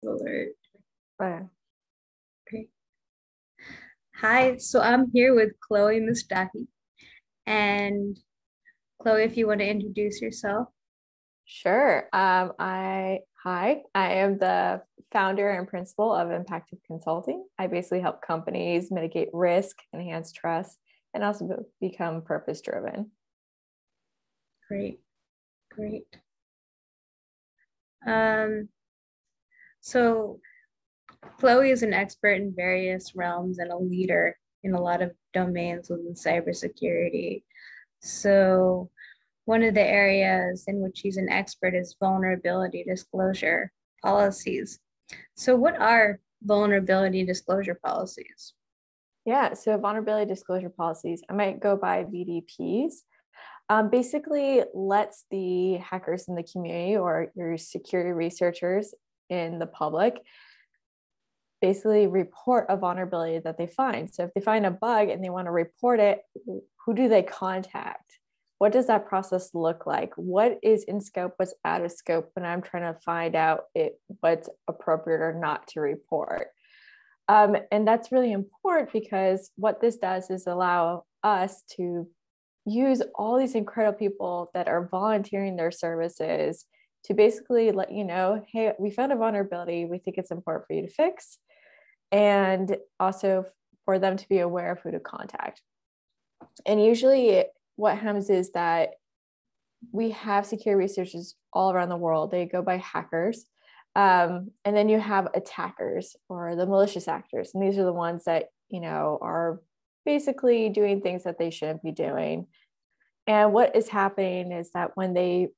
Alert. Okay. Great. Hi, so I'm here with Chloe Messdaghi. And Chloe, if you want to introduce yourself. Sure. I am the founder and principal of Impactive Consulting. I basically help companies mitigate risk, enhance trust, and also become purpose driven. Great, great. Um, so Chloe is an expert in various realms and a leader in a lot of domains within cybersecurity. So one of the areas in which she's an expert is vulnerability disclosure policies. So what are vulnerability disclosure policies? Yeah, so vulnerability disclosure policies, I might go by VDPs. Basically lets the hackers in the community or your security researchers in the public basically report a vulnerability that they find. So if they find a bug and they want to report it, who do they contact? What does that process look like? What is in scope? What's out of scope when I'm trying to find out what's appropriate or not to report? And that's really important because what this does is allow us to use all these incredible people that are volunteering their services to basically let you know, hey, we found a vulnerability. We think it's important for you to fix. And also for them to be aware of who to contact. And usually what happens is that we have security researchers all around the world. They go by hackers. And then you have attackers or the malicious actors. And these are the ones that, are basically doing things that they shouldn't be doing. And what is happening is that when they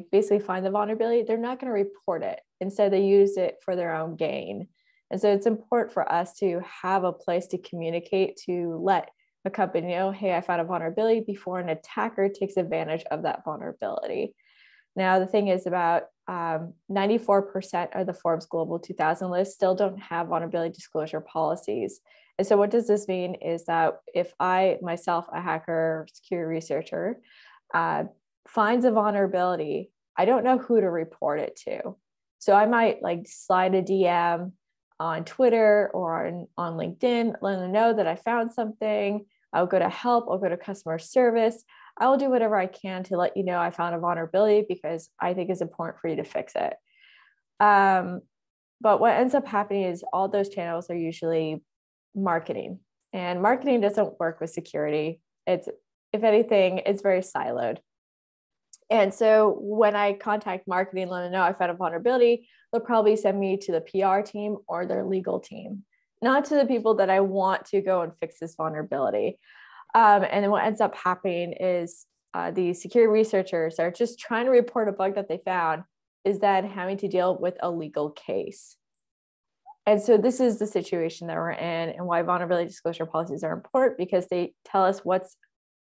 basically find the vulnerability, they're not going to report it. Instead, they use it for their own gain. And so it's important for us to have a place to communicate, to let a company know, hey, I found a vulnerability before an attacker takes advantage of that vulnerability. Now, the thing is about 94% of the Forbes Global 2000 list still don't have vulnerability disclosure policies. And so what does this mean is that if I, myself, a hacker, security researcher, finds a vulnerability, I don't know who to report it to. So I might slide a DM on Twitter or on LinkedIn, let them know that I found something. I'll go to help, I'll go to customer service. I will do whatever I can to let you know I found a vulnerability because I think it's important for you to fix it. But what ends up happening is all those channels are usually marketing, and marketing doesn't work with security. If anything, it's very siloed. And so when I contact marketing, let them know I found a vulnerability, they'll probably send me to the PR team or their legal team, not to the people that I want to go and fix this vulnerability. And then what ends up happening is the security researchers are just trying to report a bug that they found is then having to deal with a legal case. And so this is the situation that we're in and why vulnerability disclosure policies are important, because they tell us what's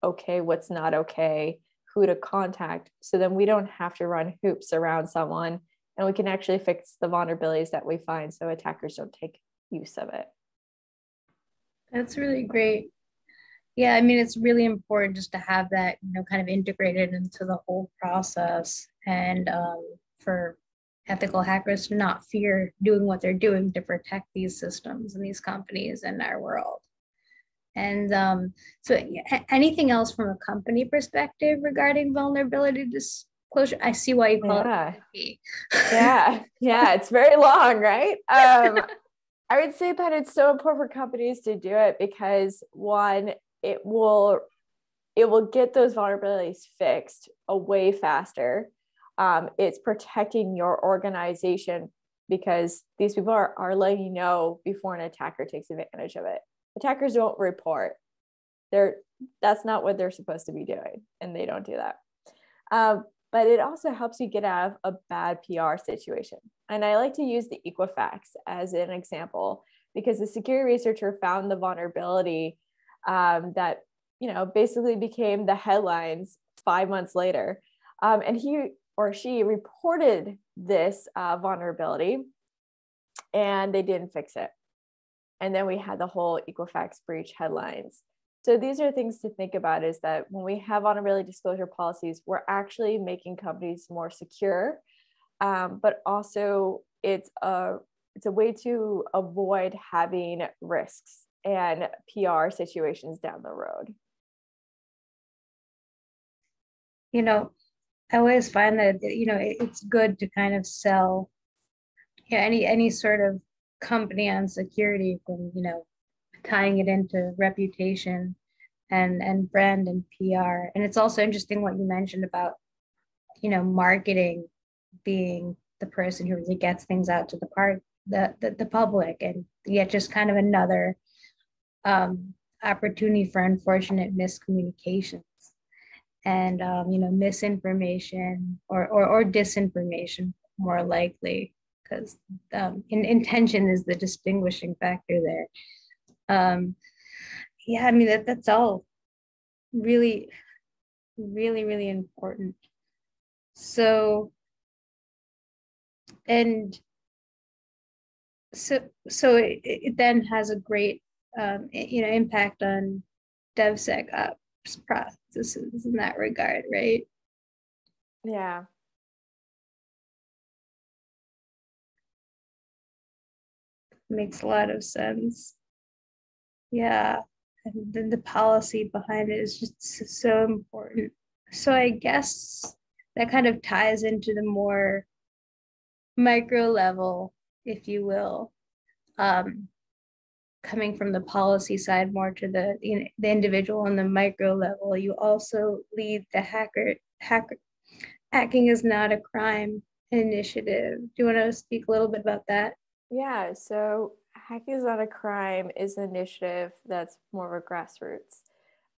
okay, what's not okay, who to contact, so then we don't have to run hoops around someone and we can actually fix the vulnerabilities that we find so attackers don't take use of it. That's really great. Yeah, I mean, it's really important just to have that, kind of integrated into the whole process, and for ethical hackers to not fear doing what they're doing to protect these systems and these companies and our world. And so anything else from a company perspective regarding vulnerability disclosure? I see why you call it VDP. Yeah, it's very long, right? I would say that it's so important for companies to do it because one, it will get those vulnerabilities fixed way faster. It's protecting your organization because these people are letting you know before an attacker takes advantage of it. Attackers don't report. That's not what they're supposed to be doing, and they don't do that. But it also helps you get out of a bad PR situation. And I like to use the Equifax as an example because the security researcher found the vulnerability that basically became the headlines 5 months later. And he or she reported this vulnerability and they didn't fix it. And then we had the whole Equifax breach headlines. So these are things to think about, is that when we have vulnerability disclosure policies, we're actually making companies more secure, but also it's a way to avoid having risks and PR situations down the road. I always find that, it's good to kind of sell, any sort of company on security, from, tying it into reputation and brand and PR. And it's also interesting what you mentioned about, marketing being the person who really gets things out to the public, and yet just kind of another opportunity for unfortunate miscommunications and misinformation or disinformation, more likely, because intention is the distinguishing factor there. Yeah, I mean, that's all really, really, really important. So, and it then has a great impact on DevSecOps practices in that regard, right? Yeah. Makes a lot of sense. Yeah. And then the policy behind it is just so important. So I guess that kind of ties into the more micro level, if you will, coming from the policy side more to the individual on the micro level. You also lead the hacking is not a crime initiative. Do you want to speak a little bit about that? Yeah, so Hacking is Not a Crime is an initiative that's more of a grassroots,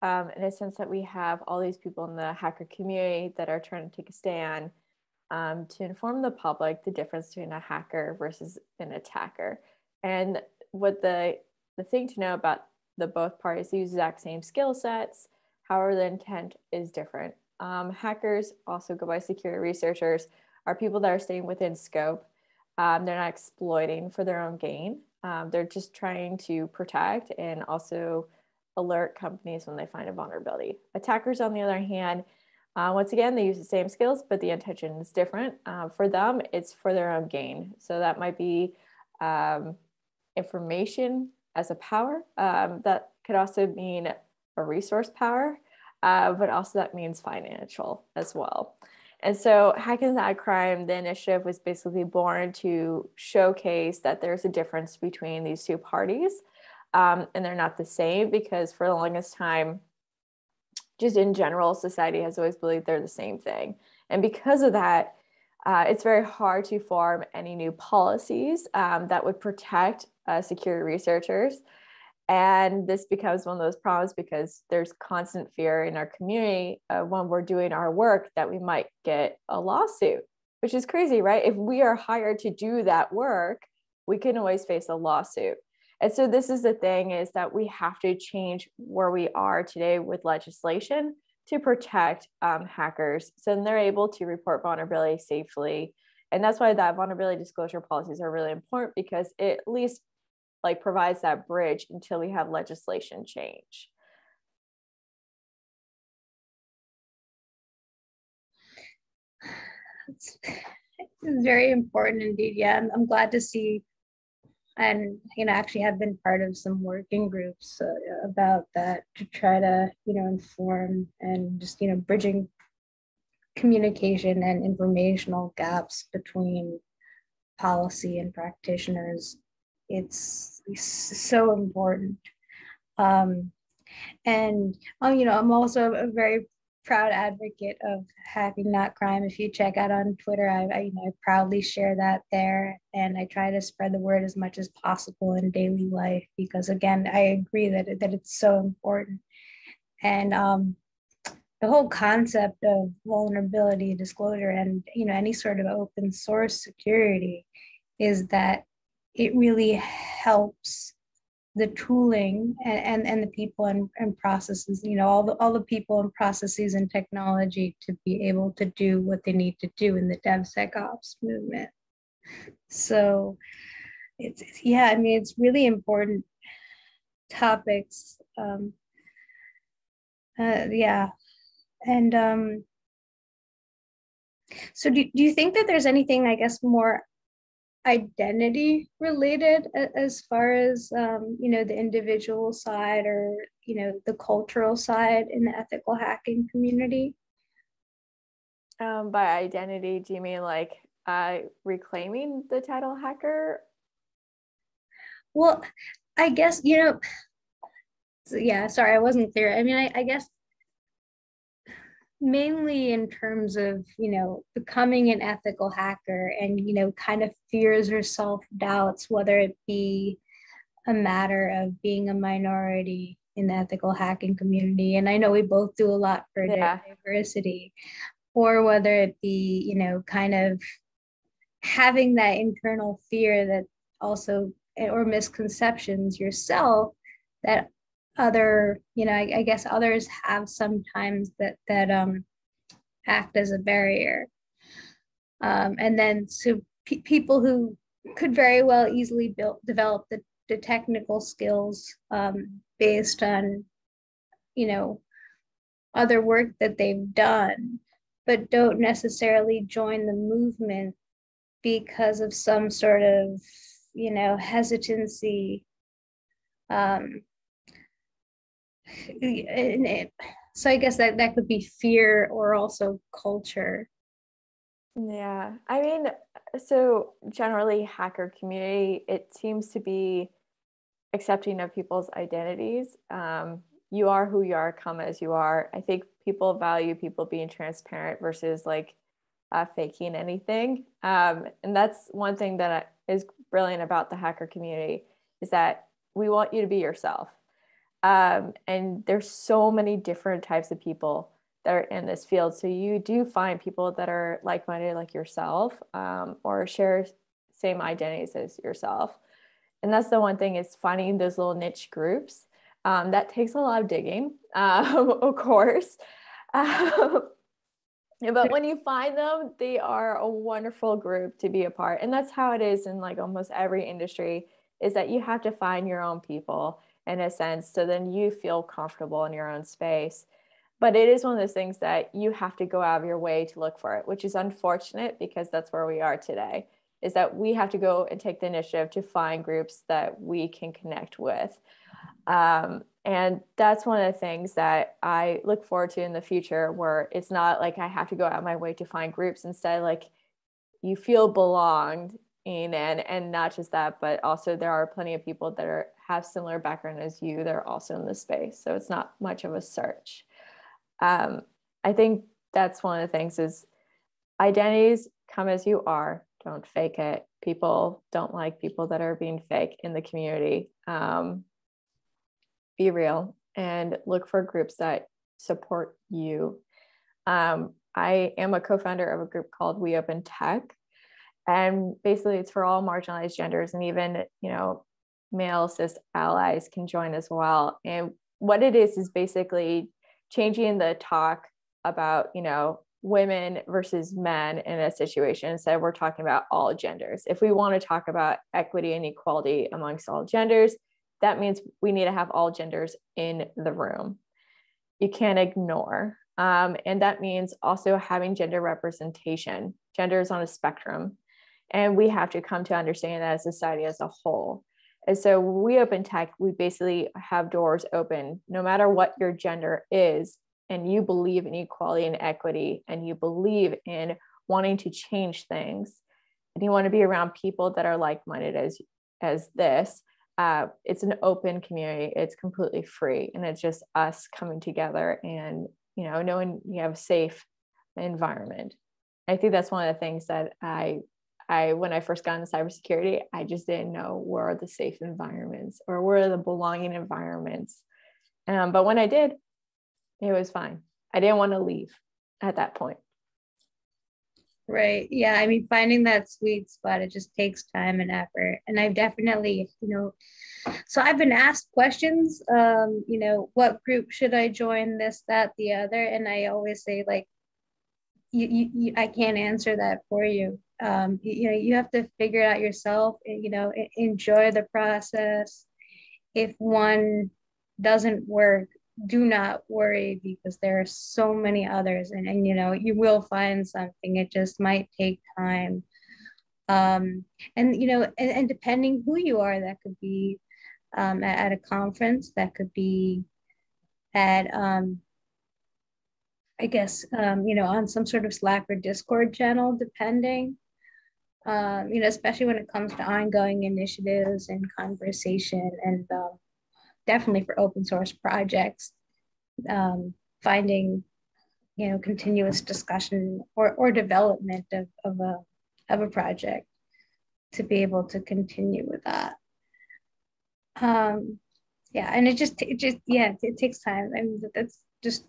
in a sense that we have all these people in the hacker community that are trying to take a stand to inform the public the difference between a hacker versus an attacker. And what the thing to know about the both parties, use the exact same skill sets, however the intent is different. Hackers, also go by security researchers, are people that are staying within scope. They're not exploiting for their own gain. They're just trying to protect and also alert companies when they find a vulnerability. Attackers, on the other hand, once again, they use the same skills, but the intention is different. For them, it's for their own gain. So that might be information as a power. That could also mean a resource power, but also that means financial as well. And so Hacking is Not a Crime, the initiative was basically born to showcase that there's a difference between these two parties, and they're not the same, because for the longest time, just in general, society has always believed they're the same thing. And because of that, it's very hard to form any new policies that would protect security researchers. And this becomes one of those problems because there's constant fear in our community when we're doing our work that we might get a lawsuit, which is crazy, right? If we are hired to do that work, we can always face a lawsuit. And so this is the thing, is that we have to change where we are today with legislation to protect hackers, so then they're able to report vulnerability safely. And that's why that vulnerability disclosure policies are really important, because it at least provides that bridge until we have legislation change. It's very important indeed. Yeah, I'm glad to see, and actually have been part of some working groups about that, to try to inform and just bridging communication and informational gaps between policy and practitioners. It's so important. And I'm also a very proud advocate of Hacking Not Crime. If you check out on Twitter, I proudly share that there, and I try to spread the word as much as possible in daily life, because again, I agree that it's so important. And the whole concept of vulnerability disclosure and any sort of open source security is that it really helps the tooling and the people and processes, all the people and processes and technology to be able to do what they need to do in the DevSecOps movement. So yeah, I mean, it's really important topics. Yeah. And so do you think that there's anything, I guess, more identity related as far as, the individual side or, the cultural side in the ethical hacking community. By identity, do you mean like reclaiming the title hacker? Well, I guess, yeah, sorry, I wasn't clear. I mean, I guess mainly in terms of, becoming an ethical hacker and, kind of fears or self-doubts, whether it be a matter of being a minority in the ethical hacking community. And I know we both do a lot for Yeah. diversity, or whether it be, kind of having that internal fear that also, or misconceptions yourself that other, I guess others have sometimes that act as a barrier. And then so people who could very well easily develop the technical skills based on, you know, other work that they've done, but don't necessarily join the movement because of some sort of, hesitancy. Um, so I guess that could be fear or also culture. Yeah. I mean, so generally hacker community, it seems to be accepting of people's identities. You are who you are, come as you are. I think people value people being transparent versus like faking anything. And that's one thing that is brilliant about the hacker community is that we want you to be yourself. And there's so many different types of people that are in this field. So you do find people that are like-minded like yourself, or share same identities as yourself. And that's the one thing, is finding those little niche groups. That takes a lot of digging, of course. But when you find them, they are a wonderful group to be a part. And that's how it is in like almost every industry, is that you have to find your own people in a sense. So then you feel comfortable in your own space. But it is one of those things that you have to go out of your way to look for it, which is unfortunate because that's where we are today, is that we have to go and take the initiative to find groups that we can connect with. And that's one of the things that I look forward to in the future, where it's not like I have to go out of my way to find groups. Instead, like you feel belonged in, and not just that, but also there are plenty of people that have similar background as you that are also in the space. So it's not much of a search. I think that's one of the things is identities, come as you are, don't fake it. People don't like people that are being fake in the community. Be real and look for groups that support you. I am a co-founder of a group called We Open Tech. And basically it's for all marginalized genders, and even, male cis allies can join as well. And what it is basically changing the talk about, women versus men in a situation. Instead, we're talking about all genders. If we want to talk about equity and equality amongst all genders, that means we need to have all genders in the room. You can't ignore. And that means also having gender representation. Gender is on a spectrum, and we have to come to understand that as a society as a whole. And so We Open Tech, we basically have doors open no matter what your gender is, and you believe in equality and equity, and you believe in wanting to change things, and you want to be around people that are like-minded as this. It's an open community. It's completely free, and it's just us coming together and knowing you have a safe environment. I think that's one of the things that I when I first got into cybersecurity, I just didn't know where are the safe environments or where are the belonging environments. But when I did, it was fine. I didn't want to leave at that point. Right. Yeah. I mean, finding that sweet spot, it just takes time and effort. And I've definitely, so I've been asked questions, what group should I join, this, that, the other. And I always say, like, I can't answer that for you. You have to figure it out yourself, enjoy the process. If one doesn't work, do not worry, because there are so many others, and you will find something. It just might take time. And and depending who you are, that could be at a conference, that could be at I guess on some sort of Slack or Discord channel, depending. Especially when it comes to ongoing initiatives and conversation, and definitely for open source projects, finding continuous discussion or development of a project to be able to continue with that. Yeah, and it takes time. I mean, that's just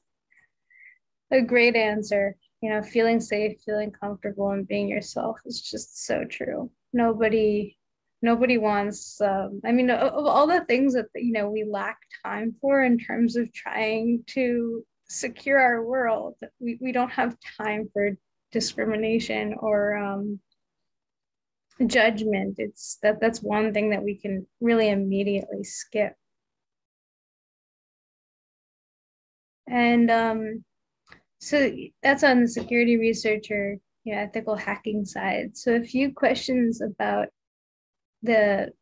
a great answer. Feeling safe, feeling comfortable, and being yourself is just so true. Nobody wants. I mean, of all the things that we lack time for in terms of trying to secure our world, we don't have time for discrimination or judgment. That's one thing that we can really immediately skip. And so that's on the security researcher, ethical hacking side. So a few questions about the,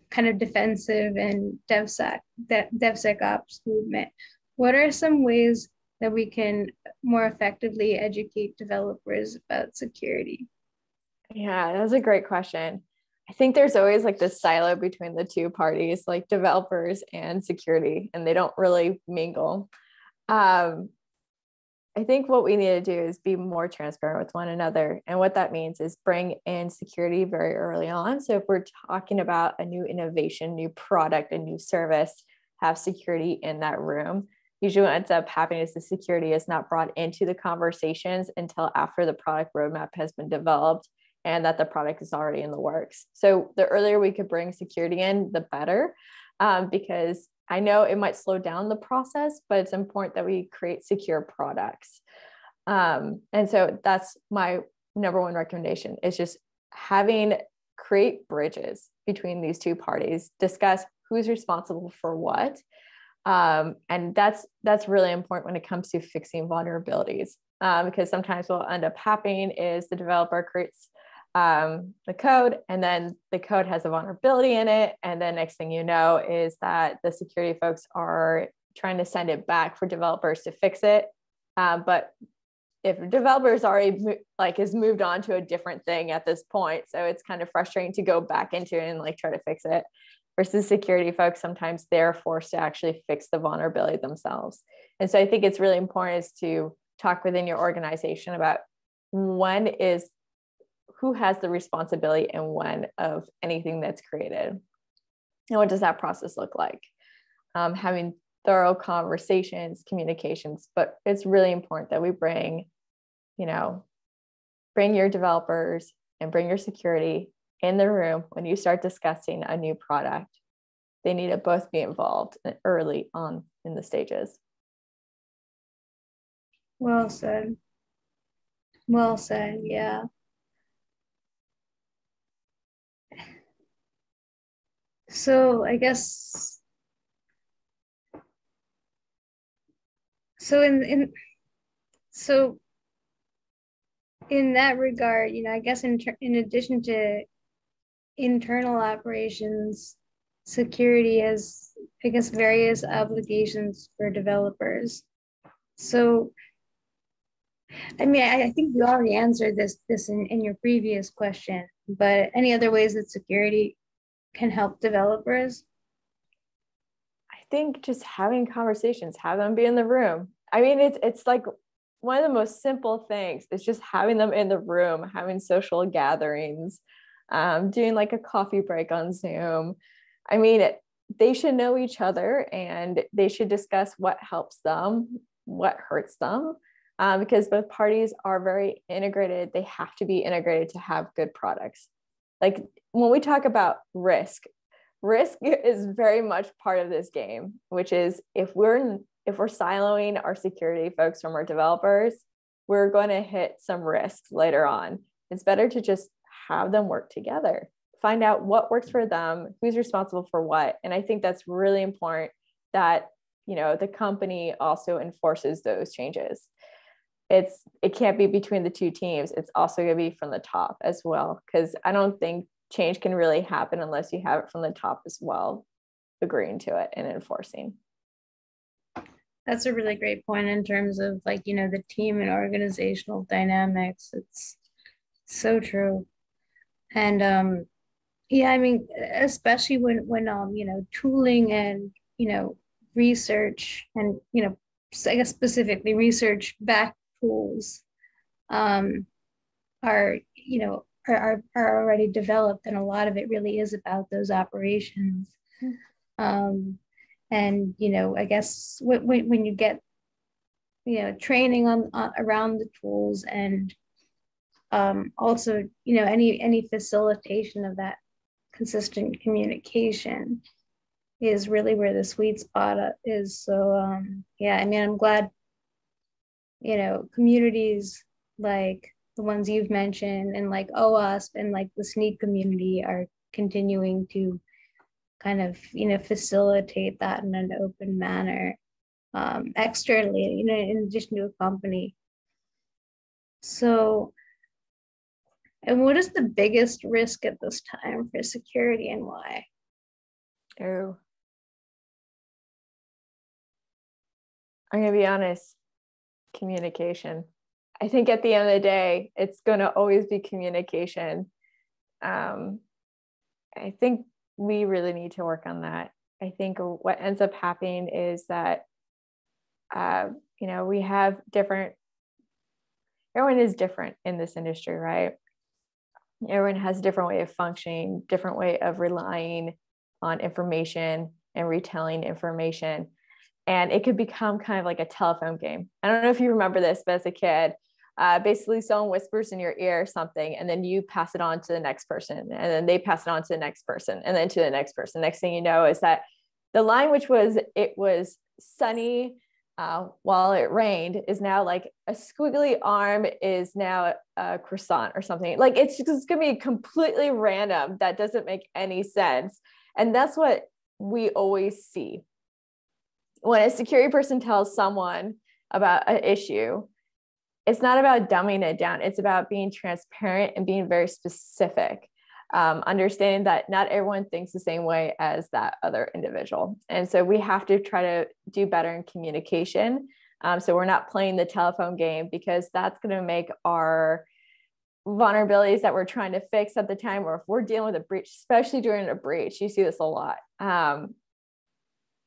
kind of defensive and DevSecOps movement. What are some ways that we can more effectively educate developers about security? Yeah, that's a great question. I think there's always like this silo between the two parties, like developers and security, and they don't really mingle. I think what we need to do is be more transparent with one another. And what that means is bring in security very early on. So if we're talking about a new innovation, new product, a new service, have security in that room. Usually what ends up happening is the security is not brought into the conversations until after the product roadmap has been developed and that the product is already in the works. So the earlier we could bring security in, the better, because I know it might slow down the process, but it's important that we create secure products. And so that's my number one recommendation, is just create bridges between these two parties, discuss who's responsible for what. And that's really important when it comes to fixing vulnerabilities, because sometimes what will end up happening is the developer creates the code, and then the code has a vulnerability in it. And then next thing you know is that the security folks are trying to send it back for developers to fix it. But if developers already is moved on to a different thing at this point, so it's kind of frustrating to go back into it and try to fix it. Versus security folks, sometimes they're forced to actually fix the vulnerability themselves. And so I think it's really important is to talk within your organization about who has the responsibility and when of anything that's created. And what does that process look like? Having thorough conversations, communications, but it's really important that we bring your developers and bring your security in the room when you start discussing a new product. They need to both be involved early on in the stages. Well said. Well said, yeah. So I guess so in that regard, I guess in addition to internal operations, security has, I guess, various obligations for developers. So I mean, I think you already answered this in your previous question, but any other ways that security can help developers? I think just having conversations, have them be in the room. I mean, it's like one of the most simple things is just having them in the room, having social gatherings, doing a coffee break on Zoom. I mean, they should know each other and they should discuss what helps them, what hurts them, because both parties are very integrated. They have to be integrated to have good products. When we talk about risk is very much part of this game, which is if we're siloing our security folks from our developers, we're going to hit some risks later on. It's better to just have them work together, find out what works for them, who's responsible for what. And I think that's really important that, the company also enforces those changes. it can't be between the two teams. It's also going to be from the top as well, because I don't think change can really happen unless you have it from the top as well, agreeing to it and enforcing. That's a really great point in terms of like, the team and organizational dynamics. It's so true. And yeah, I mean, especially when tooling and, research and, I guess specifically research backed tools um are, are already developed, and a lot of it really is about those operations. Um and I guess when you get training on around the tools, and also any facilitation of that consistent communication is really where the sweet spot is. So yeah, I mean, I'm glad communities like the ones you've mentioned, and like OWASP and like the SNEAK community, are continuing to kind of facilitate that in an open manner externally, in addition to a company. So, and what is the biggest risk at this time for security, and why? Oh, I'm going to be honest, communication. I think at the end of the day, it's going to always be communication. I think we really need to work on that. I think what ends up happening is that, we have everyone is different in this industry, right? Everyone has a different way of functioning, different way of relying on information and retelling information. And it could become kind of like a telephone game. I don't know if you remember this, but as a kid, basically someone whispers in your ear something, and then you pass it on to the next person, and then they pass it on to the next person, and then to the next person. Next thing you know is that the line, which was, it was sunny while it rained, is now like a squiggly arm is now a croissant or something. Like it's just going to be completely random. That doesn't make any sense. And that's what we always see. When a security person tells someone about an issue, it's not about dumbing it down. It's about being transparent and being very specific. Understanding that not everyone thinks the same way as that other individual. And so we have to try to do better in communication. So we're not playing the telephone game, because that's going to make our vulnerabilities that we're trying to fix at the time, or if we're dealing with a breach, especially during a breach, you see this a lot,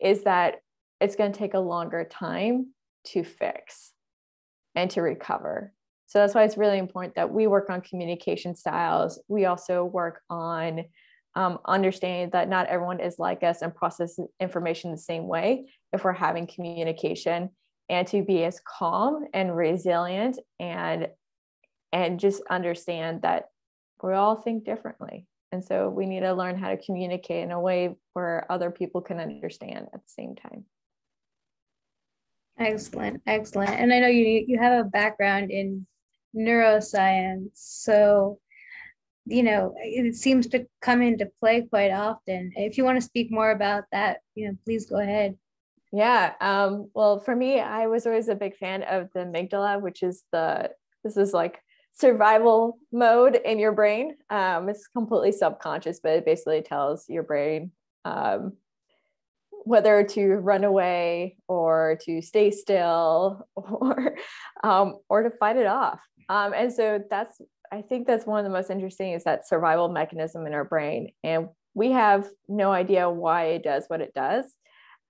is that it's going to take a longer time to fix and to recover. So that's why it's really important that we work on communication styles. We also work on understanding that not everyone is like us and processes information the same way if we're having communication, and to be as calm and resilient and just understand that we all think differently. And so we need to learn how to communicate in a way where other people can understand at the same time. Excellent, excellent. And I know you have a background in neuroscience, so it seems to come into play quite often. If you want to speak more about that, please go ahead. Yeah. Well, for me, I was always a big fan of the amygdala, which is this is like survival mode in your brain. It's completely subconscious, but it basically tells your brain whether to run away or to stay still, or to fight it off. And so I think that's one of the most interesting, is that survival mechanism in our brain. And we have no idea why it does what it does,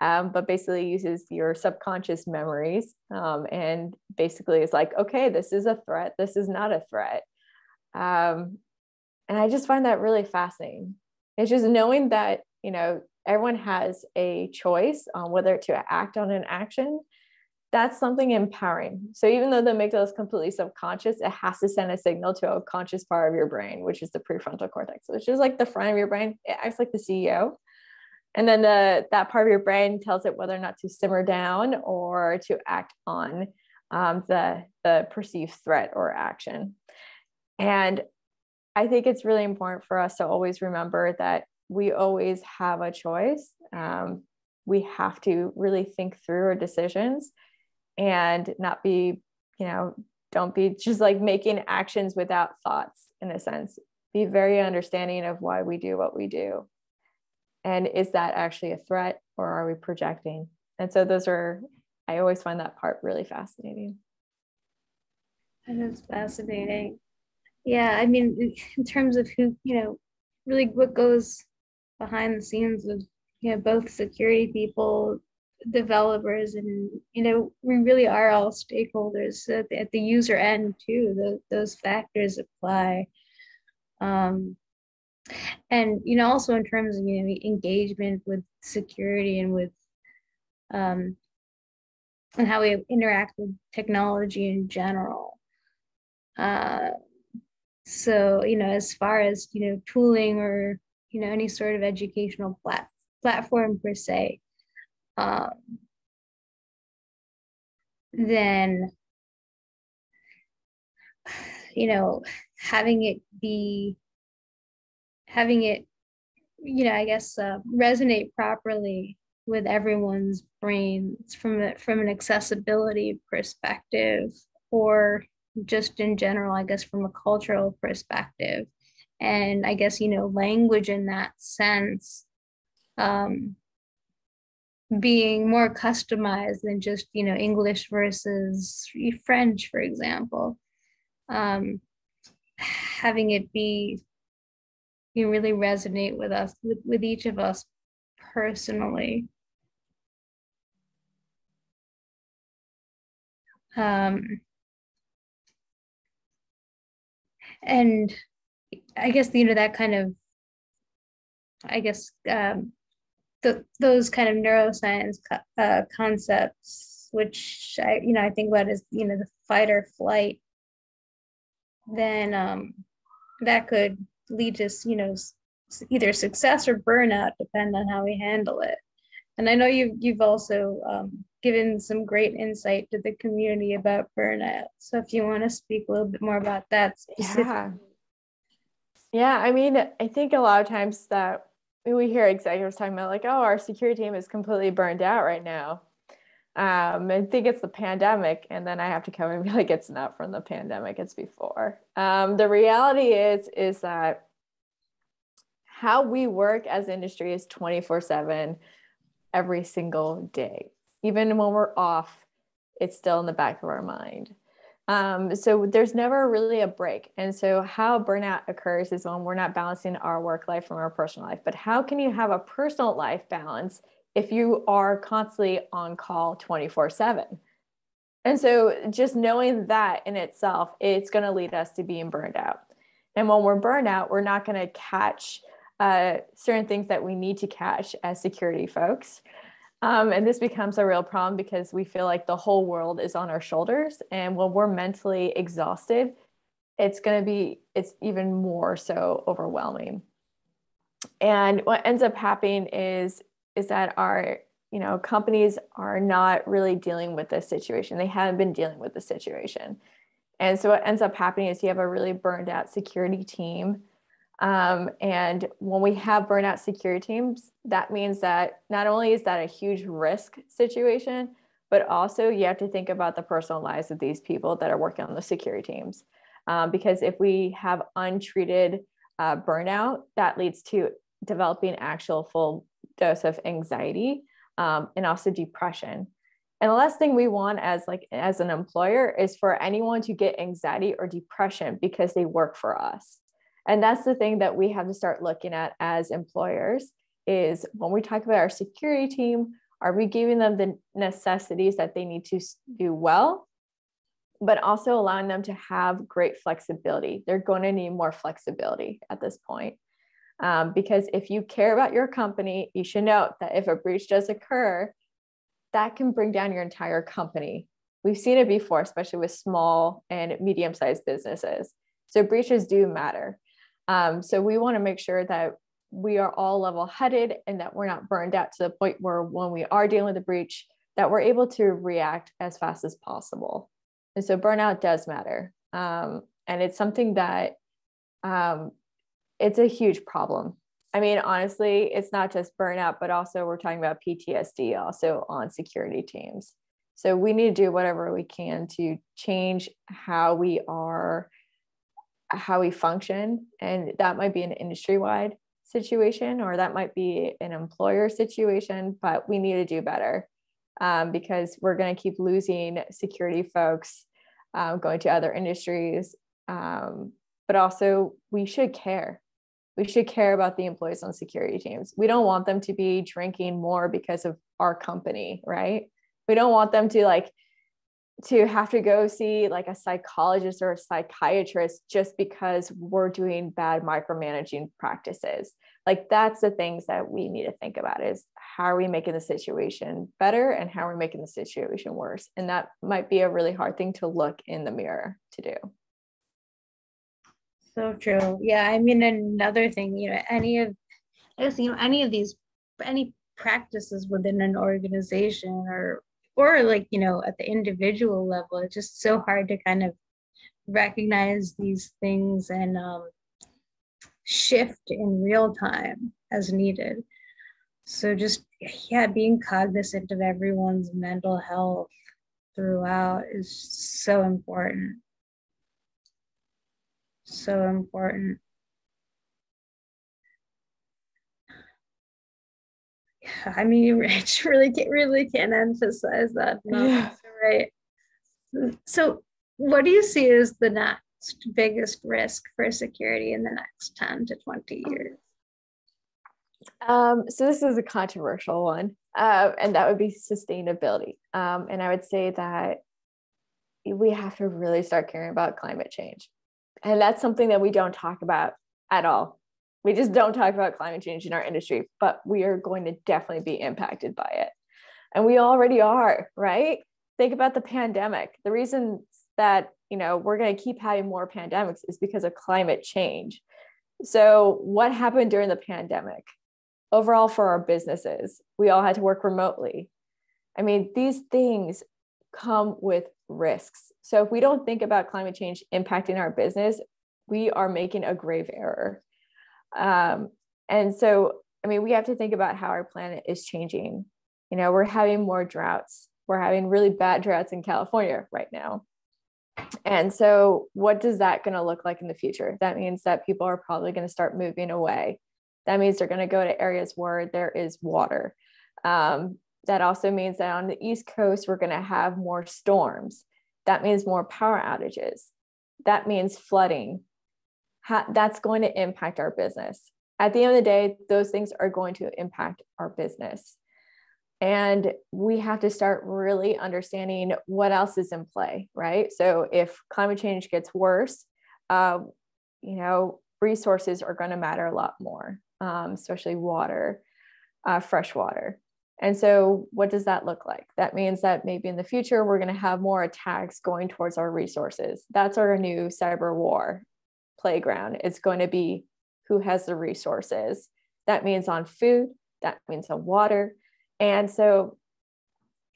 but basically uses your subconscious memories. And basically it's like, okay, this is a threat. This is not a threat. And I just find that really fascinating. It's just knowing that, everyone has a choice on whether to act on an action. That's something empowering. So even though the amygdala is completely subconscious, it has to send a signal to a conscious part of your brain, which is the prefrontal cortex, which is like the front of your brain. It acts like the CEO. And then that part of your brain tells it whether or not to simmer down or to act on the perceived threat or action. And I think it's really important for us to always remember that we always have a choice. We have to really think through our decisions and not be don't be just like making actions without thoughts, in a sense. Be very understanding of why we do what we do. And is that actually a threat, or are we projecting? And so I always find that part really fascinating. That is fascinating. Yeah, I mean, in terms of who, really what goes behind the scenes of, both security people, developers, and, we really are all stakeholders at the user end too. Those factors apply. And, also in terms of, engagement with security and with, and how we interact with technology in general. So, as far as, tooling or, any sort of educational platform per se, um, then, having it be, having it, I guess, resonate properly with everyone's brains from an accessibility perspective, or just in general, I guess, from a cultural perspective. And I guess, language in that sense, being more customized than just, English versus French, for example. Having it be, really resonate with us, with each of us personally. And I guess, that kind of, I guess, those kind of neuroscience concepts, which I think about as, the fight or flight, then that could lead to, either success or burnout, depending on how we handle it. And I know you've also given some great insight to the community about burnout. So if you want to speak a little bit more about that specifically. Yeah, I mean, I think a lot of times that we hear executives talking about like, oh, our security team is completely burned out right now. I think it's the pandemic. And then I have to come and be like, it's not from the pandemic, it's before. The reality is that how we work as industry is 24/7 every single day. Even when we're off, it's still in the back of our mind. So there's never really a break. And so how burnout occurs is when we're not balancing our work life from our personal life. But how can you have a personal life balance if you are constantly on call 24/7? And so just knowing that in itself, it's going to lead us to being burned out. And when we're burned out, we're not going to catch certain things that we need to catch as security folks. And this becomes a real problem because we feel like the whole world is on our shoulders. And when we're mentally exhausted, it's even more so overwhelming. And what ends up happening is that our, companies are not really dealing with this situation. They haven't been dealing with the situation. And so what ends up happening is you have a really burned out security team. And when we have burnout security teams, that means that not only is that a huge risk situation, but also you have to think about the personal lives of these people that are working on the security teams. Because if we have untreated burnout, that leads to developing actual full dose of anxiety and also depression. And the last thing we want as an employer is for anyone to get anxiety or depression because they work for us. And that's the thing that we have to start looking at as employers is when we talk about our security team, are we giving them the necessities that they need to do well, but also allowing them to have great flexibility? They're going to need more flexibility at this point. Because if you care about your company, you should note that if a breach does occur, that can bring down your entire company. We've seen it before, especially with small and medium-sized businesses. So breaches do matter. So we want to make sure that we are all level-headed and that we're not burned out to the point where when we are dealing with a breach, that we're able to react as fast as possible. And so burnout does matter. And it's something that it's a huge problem. I mean, honestly, it's not just burnout, but also we're talking about PTSD also on security teams. So we need to do whatever we can to change how we are, how we function. And that might be an industry-wide situation, or that might be an employer situation, but we need to do better, because we're going to keep losing security folks, going to other industries. But also we should care. We should care about the employees on security teams. We don't want them to be drinking more because of our company, right? We don't want them to have to go see like a psychologist or a psychiatrist just because we're doing bad micromanaging practices. Like, that's the things that we need to think about, is how are we making the situation better and how are we making the situation worse? And that might be a really hard thing to look in the mirror to do. So true. Yeah. I mean, another thing, any of any practices within an organization, or like, at the individual level, it's just so hard to kind of recognize these things and shift in real time as needed. So just, yeah, being cognizant of everyone's mental health throughout is so important. So important. Yeah, I mean, you really can't emphasize that enough. Yeah. Right. So, what do you see as the next biggest risk for security in the next 10 to 20 years? So this is a controversial one, and that would be sustainability. And I would say that we have to really start caring about climate change. And that's something that we don't talk about at all. We just don't talk about climate change in our industry, but we are going to definitely be impacted by it. And we already are, right? Think about the pandemic. The reason that, we're going to keep having more pandemics is because of climate change. So what happened during the pandemic? Overall, for our businesses, we all had to work remotely. I mean, these things come with risks. So if we don't think about climate change impacting our business, we are making a grave error. And so, I mean, we have to think about how our planet is changing. We're having more droughts. We're having really bad droughts in California right now. And so what is that going to look like in the future? That means that people are probably going to start moving away. That means they're going to go to areas where there is water. That also means that on the East Coast, we're going to have more storms. That means more power outages. That means flooding. That's going to impact our business. At the end of the day, those things are going to impact our business. And we have to start really understanding what else is in play, right? So if climate change gets worse, resources are going to matter a lot more, especially water, fresh water. And so what does that look like? That means that maybe in the future, we're going to have more attacks going towards our resources. That's our new cyber war playground. It's going to be who has the resources. That means on food, that means on water, and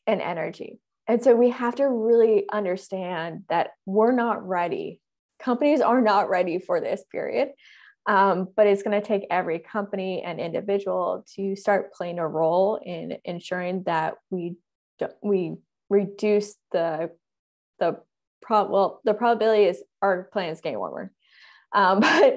energy. And so we have to really understand that we're not ready. Companies are not ready for this period. But it's going to take every company and individual to start playing a role in ensuring that we reduce the probability is our planet is getting warmer. But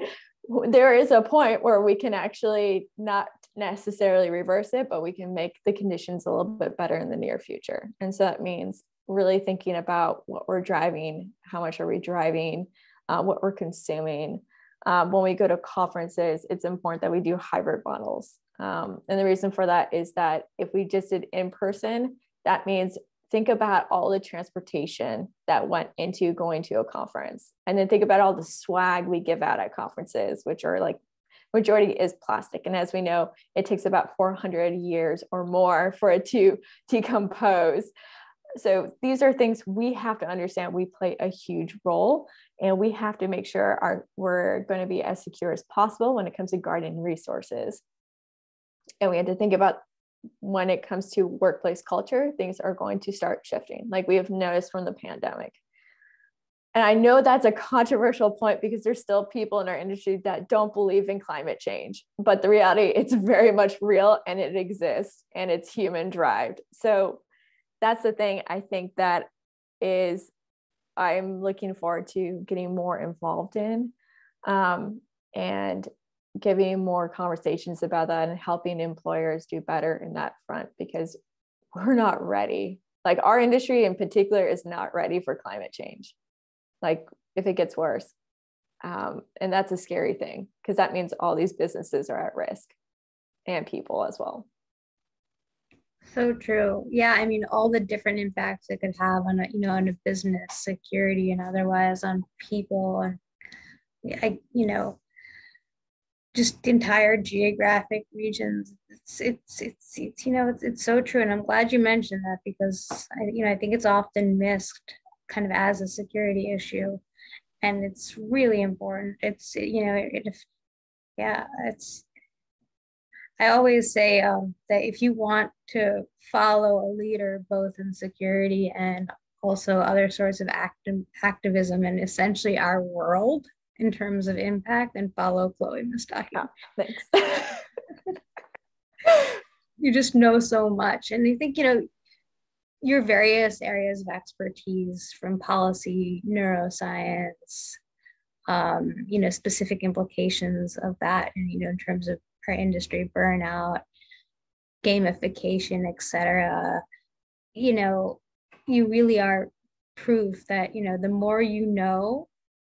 there is a point where we can actually not necessarily reverse it, but we can make the conditions a little bit better in the near future. And so that means really thinking about what we're driving, how much are we driving, what we're consuming. When we go to conferences, it's important that we do hybrid models. And the reason for that is that if we just did in person, that means think about all the transportation that went into going to a conference. And then think about all the swag we give out at conferences, which are like majority is plastic. And as we know, it takes about 400 years or more for it to decompose. So these are things we have to understand. We play a huge role, and we have to make sure we're going to be as secure as possible when it comes to guarding resources. And we have to think about when it comes to workplace culture, things are going to start shifting, like we have noticed from the pandemic. And I know that's a controversial point because there's still people in our industry that don't believe in climate change, but the reality, it's very much real and it exists and it's human derived. So that's the thing I think that is I'm looking forward to getting more involved in, and giving more conversations about that and helping employers do better in that front, because we're not ready. Like our industry in particular is not ready for climate change. Like if it gets worse. And that's a scary thing, because that means all these businesses are at risk, and people as well. So true. Yeah, I mean, all the different impacts it could have on a, on a business, security, and otherwise on people, and just entire geographic regions. It's so true, and I'm glad you mentioned that, because I think it's often missed kind of as a security issue, and it's really important. It's I always say that if you want to follow a leader, both in security and also other sorts of activism and essentially our world in terms of impact, then follow Chloe Messdaghi. Oh, thanks. You just know so much. And I think, your various areas of expertise, from policy, neuroscience, specific implications of that, and, in terms of our industry, burnout, gamification, etc. You really are proof that, the more you know,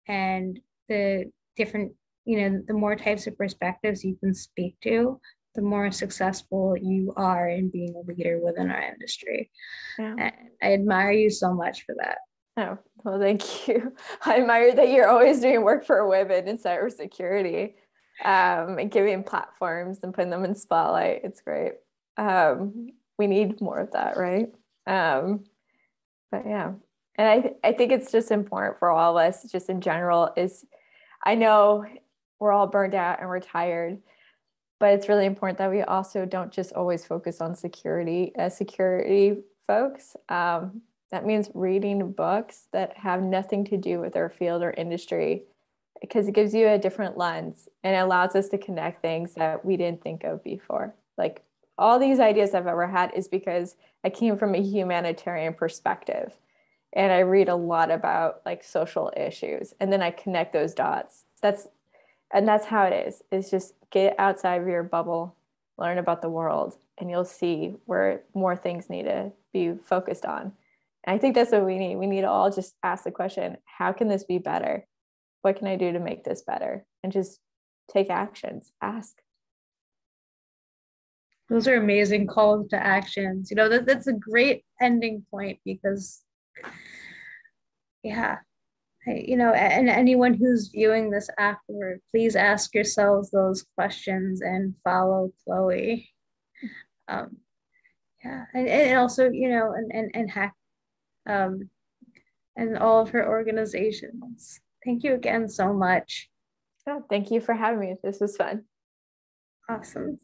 and the different, the more types of perspectives you can speak to, the more successful you are in being a leader within our industry. Yeah. And I admire you so much for that. Oh, well, thank you. I admire that you're always doing work for women in cybersecurity, and giving platforms and putting them in spotlight. It's great. We need more of that, right? But yeah, and I think it's just important for all of us, just in general, is I know we're all burned out and we're tired, but it's really important that we also don't just always focus on security as security folks. That means reading books that have nothing to do with our field or industry, because it gives you a different lens and it allows us to connect things that we didn't think of before. Like all these ideas I've ever had is because I came from a humanitarian perspective, and I read a lot about like social issues, and then I connect those dots. That's how it is. It's just get outside of your bubble, learn about the world, and you'll see where more things need to be focused on. And I think that's what we need. We need to all just ask the question, how can this be better? What can I do to make this better? And just take actions, ask. Those are amazing calls to actions. That's a great ending point, because yeah, and anyone who's viewing this afterward, please ask yourselves those questions and follow Chloe. And also, and hack, and all of her organizations. Thank you again so much. Oh, thank you for having me. This was fun. Awesome.